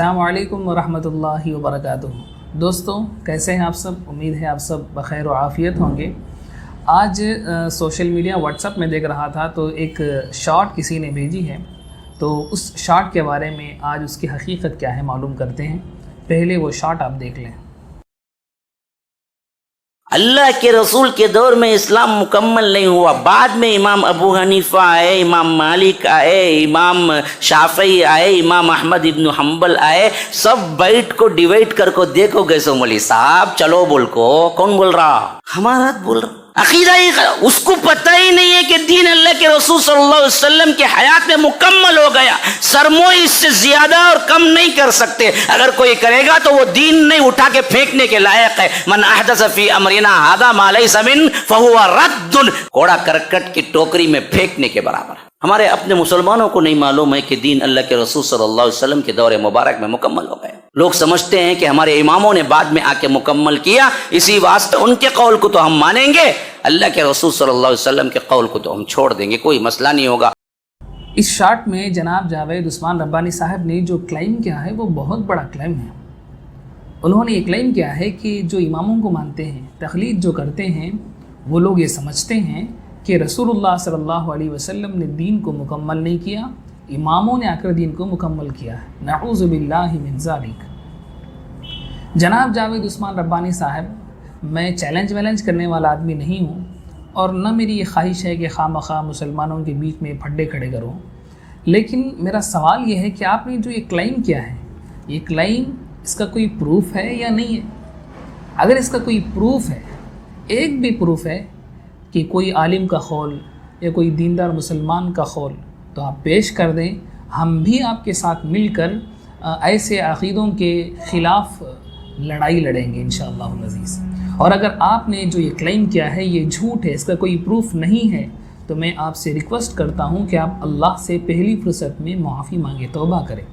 السلام علیکم ورحمۃ اللہ وبرکاتہ۔ دوستوں کیسے ہیں آپ سب؟ امید ہے آپ سب بخیر و عافیت ہوں گے۔ آج سوشل میڈیا واٹس ایپ میں دیکھ رہا تھا تو ایک شارٹ کسی نے بھیجی ہے، تو اس شارٹ کے بارے میں آج اس کی حقیقت کیا ہے معلوم کرتے ہیں۔ پہلے وہ شارٹ آپ دیکھ لیں۔ اللہ کے رسول کے دور میں اسلام مکمل نہیں ہوا، بعد میں امام ابو حنیفہ آئے، امام مالک آئے، امام شافعی آئے، امام احمد ابن حنبل آئے، سب بیٹ کو ڈیوائڈ کر کو دیکھو گئے سو مولوی صاحب چلو بول کو کون بول رہا؟ ہمارا بول رہا عقیدہ ہی اس کو پتہ ہی نہیں ہے کہ دین اللہ کے رسول صلی اللہ علیہ وسلم کے حیات میں مکمل ہو گیا، سرموئی اس سے زیادہ اور کم نہیں کر سکتے، اگر کوئی کرے گا تو وہ دین نہیں اٹھا کے پھینکنے کے لائق ہے۔ من احدث فی امرنا ھذا ما لیس من فہو رد، کوڑا کرکٹ کی ٹوکری میں پھینکنے کے برابر۔ ہمارے اپنے مسلمانوں کو نہیں معلوم ہے کہ دین اللہ کے رسول صلی اللہ علیہ وسلم کے دور مبارک میں مکمل ہو گئے۔ لوگ سمجھتے ہیں کہ ہمارے اماموں نے بعد میں آ کے مکمل کیا، اسی واسطے ان کے قول کو تو ہم مانیں گے، اللہ کے رسول صلی اللہ علیہ وسلم کے قول کو تو ہم چھوڑ دیں گے، کوئی مسئلہ نہیں ہوگا۔ اس شارٹ میں جناب جاوید عثمان ربانی صاحب نے جو کلیم کیا ہے وہ بہت بڑا کلیم ہے۔ انہوں نے یہ کلیم کیا ہے کہ جو اماموں کو مانتے ہیں، تقلید جو کرتے ہیں، وہ لوگ یہ سمجھتے ہیں کہ رسول اللہ صلی اللہ علیہ وسلم نے دین کو مکمل نہیں کیا، اماموں نے آ کر دین کو مکمل کیا ہے۔ نعوذ باللہ من ذالک۔ جناب جاوید عثمان ربانی صاحب، میں چیلنج کرنے والا آدمی نہیں ہوں، اور نہ میری یہ خواہش ہے کہ خواہ مخواہ مسلمانوں کے بیچ میں پھڈے کھڑے کروں، لیکن میرا سوال یہ ہے کہ آپ نے جو یہ کلیم کیا ہے، یہ کلیم اس کا کوئی پروف ہے یا نہیں ہے؟ اگر اس کا کوئی پروف ہے، ایک بھی پروف ہے کہ کوئی عالم کا قول یا کوئی دیندار مسلمان کا قول، تو آپ پیش کر دیں، ہم بھی آپ کے ساتھ مل کر ایسے عقیدوں کے خلاف لڑائی لڑیں گے انشاءاللہ العزیز۔ اور اگر آپ نے جو یہ کلیم کیا ہے یہ جھوٹ ہے، اس کا کوئی پروف نہیں ہے، تو میں آپ سے ریکویسٹ کرتا ہوں کہ آپ اللہ سے پہلی فرصت میں معافی مانگے، توبہ کریں۔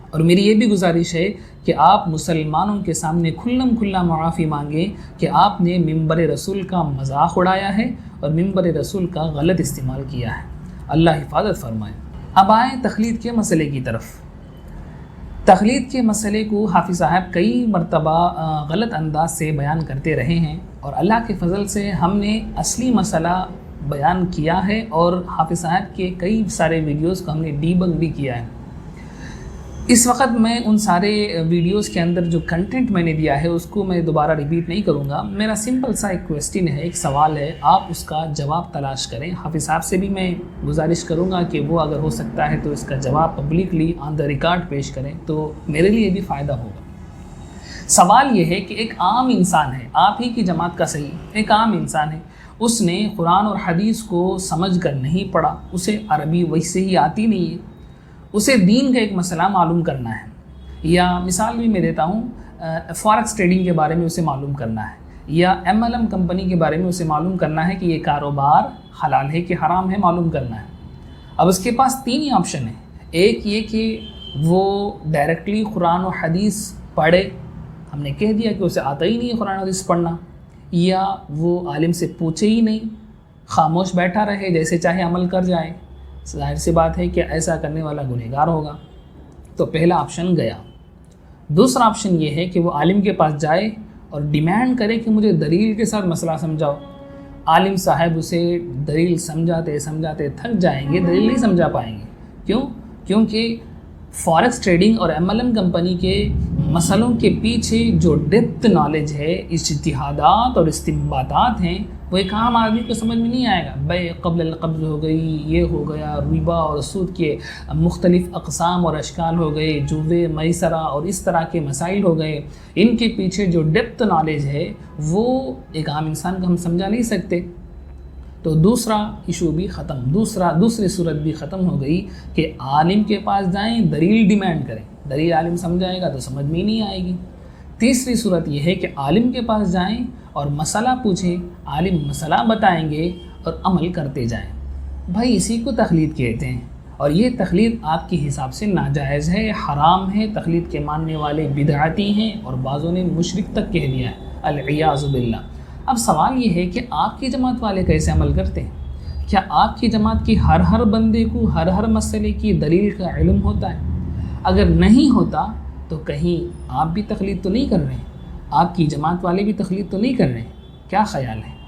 اور میری یہ بھی گزارش ہے کہ آپ مسلمانوں کے سامنے کھلا معافی مانگیں کہ آپ نے ممبر رسول کا مذاق اڑایا ہے اور ممبر رسول کا غلط استعمال کیا ہے۔ اللہ حفاظت فرمائے۔ اب آئیں تقلید کے مسئلے کی طرف۔ تقلید کے مسئلے کو حافظ صاحب کئی مرتبہ غلط انداز سے بیان کرتے رہے ہیں، اور اللہ کے فضل سے ہم نے اصلی مسئلہ بیان کیا ہے، اور حافظ صاحب کے کئی سارے ویڈیوز کو ہم نے ڈی بگ بھی کیا ہے۔ اس وقت میں ان سارے ویڈیوز کے اندر جو کنٹینٹ میں نے دیا ہے اس کو میں دوبارہ ریپیٹ نہیں کروں گا۔ میرا سمپل سا ایک کویسچن ہے، ایک سوال ہے، آپ اس کا جواب تلاش کریں۔ حافظ صاحب سے بھی میں گزارش کروں گا کہ وہ اگر ہو سکتا ہے تو اس کا جواب پبلکلی آن دا ریکارڈ پیش کریں، تو میرے لیے بھی فائدہ ہوگا۔ سوال یہ ہے کہ ایک عام انسان ہے، آپ ہی کی جماعت کا صحیح، ایک عام انسان ہے، اس نے قرآن اور حدیث کو سمجھ کر نہیں پڑھا، اسے عربی ویسے ہی آتی نہیں ہے، اسے دین کا ایک مسئلہ معلوم کرنا ہے، یا مثال بھی میں دیتا ہوں، فارکس ٹریڈنگ کے بارے میں اسے معلوم کرنا ہے، یا MLM کمپنی کے بارے میں اسے معلوم کرنا ہے کہ یہ کاروبار حلال ہے کہ حرام ہے، معلوم کرنا ہے۔ اب اس کے پاس تین ہی آپشن ہیں، ایک یہ کہ وہ ڈائریکٹلی قرآن و حدیث پڑھے، ہم نے کہہ دیا کہ اسے آتا ہی نہیں ہے قرآن و حدیث پڑھنا، یا وہ عالم سے پوچھے ہی نہیں، خاموش بیٹھا رہے، جیسے چاہے عمل کر جائے۔ ظاہر سی بات ہے کہ ایسا کرنے والا گنہگار ہوگا، تو پہلا آپشن گیا۔ دوسرا آپشن یہ ہے کہ وہ عالم کے پاس جائے اور ڈیمانڈ کرے کہ مجھے دلیل کے ساتھ مسئلہ سمجھاؤ۔ عالم صاحب اسے دلیل سمجھاتے تھک جائیں گے، دلیل نہیں سمجھا پائیں گے۔ کیونکہ فارکس ٹریڈنگ اور MLM کمپنی کے مسئلوں کے پیچھے جو ڈیپتھ نالج ہے، اجتہادات اور استنباطات ہیں، وہ ایک عام آدمی کو سمجھ میں نہیں آئے گا۔ بے قبل القبض ہو گئی، یہ ہو گیا، ربا اور سود کے مختلف اقسام اور اشکال ہو گئے، جوے میسرہ اور اس طرح کے مسائل ہو گئے، ان کے پیچھے جو ڈیپتھ نالج ہے وہ ایک عام انسان کو ہم سمجھا نہیں سکتے۔ تو دوسرا ایشو بھی ختم، دوسری صورت بھی ختم ہو گئی کہ عالم کے پاس جائیں، دلیل ڈیمانڈ کریں، دلیل عالم سمجھائے گا تو سمجھ میں ہی نہیں آئے گی۔ تیسری صورت یہ ہے کہ عالم کے پاس جائیں اور مسئلہ پوچھیں، عالم مسئلہ بتائیں گے اور عمل کرتے جائیں۔ بھائی اسی کو تقلید کہتے ہیں، اور یہ تقلید آپ کے حساب سے ناجائز ہے، حرام ہے، تقلید کے ماننے والے بدعتی ہیں، اور بعضوں نے مشرک تک کہہ دیا ہے، العیاذ باللہ۔ اب سوال یہ ہے کہ آپ کی جماعت والے کیسے عمل کرتے ہیں؟ کیا آپ کی جماعت کی ہر بندے کو ہر مسئلے کی دلیل کا علم ہوتا ہے؟ اگر نہیں ہوتا تو کہیں آپ بھی تقلید تو نہیں کر رہے ہیں، آپ کی جماعت والے بھی تقلید تو نہیں کر رہے ہیں؟ کیا خیال ہے؟